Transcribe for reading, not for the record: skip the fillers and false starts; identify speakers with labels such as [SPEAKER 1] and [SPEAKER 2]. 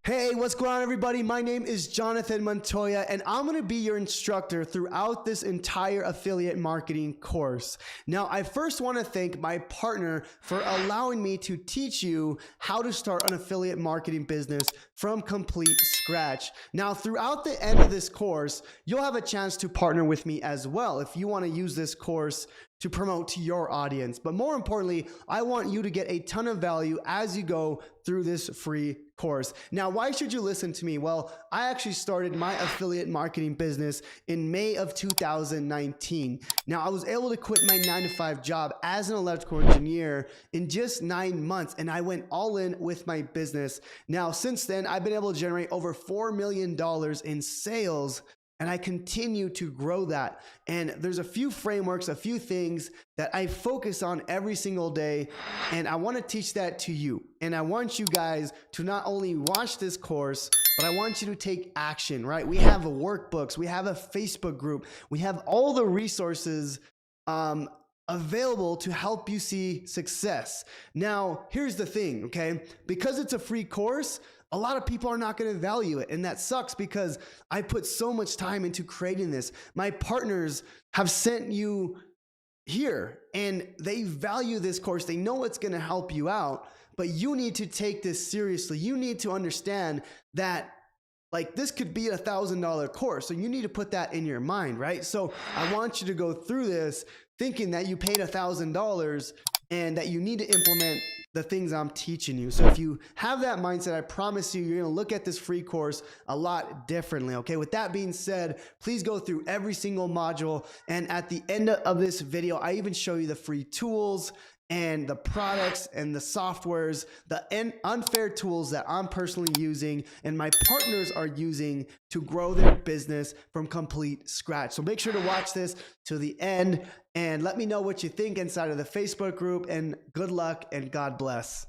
[SPEAKER 1] Hey, what's going on, everybody? My name is Jonathan Montoya, and I'm going to be your instructor throughout this entire affiliate marketing course. Now, I first want to thank my partner for allowing me to teach you how to start an affiliate marketing business from complete scratch. Now, throughout the end of this course, you'll have a chance to partner with me as well if you want to use this course to promote to your audience. But more importantly, I want you to get a ton of value as you go through this free course. Now, why should you listen to me? Well, I actually started my affiliate marketing business in May of 2019. Now, I was able to quit my 9-to-5 job as an electrical engineer in just 9 months, and I went all in with my business. Now, since then, I've been able to generate over $4 million in sales, and I continue to grow that. And there's a few frameworks, a few things that I focus on every single day. And I want to teach that to you. And I want you guys to not only watch this course, but I want you to take action, right? We have workbooks, we have a Facebook group, we have all the resources available to help you see success. Now, here's the thing, okay? Because it's a free course, a lot of people are not going to value it. And that sucks because I put so much time into creating this. My partners have sent you here and they value this course. They know it's going to help you out, but you need to take this seriously. You need to understand that this could be $1,000 course. So you need to put that in your mind, right? So I want you to go through this thinking that you paid $1,000 and that you need to implement the things I'm teaching you. So if you have that mindset, I promise you, you're going to look at this free course a lot differently. Okay. With that being said, please go through every single module. And at the end of this video, I even show you the free tools and the products and the softwares, the unfair tools that I'm personally using and my partners are using to grow their business from complete scratch. So make sure to watch this to the end and let me know what you think inside of the Facebook group, and good luck and God bless.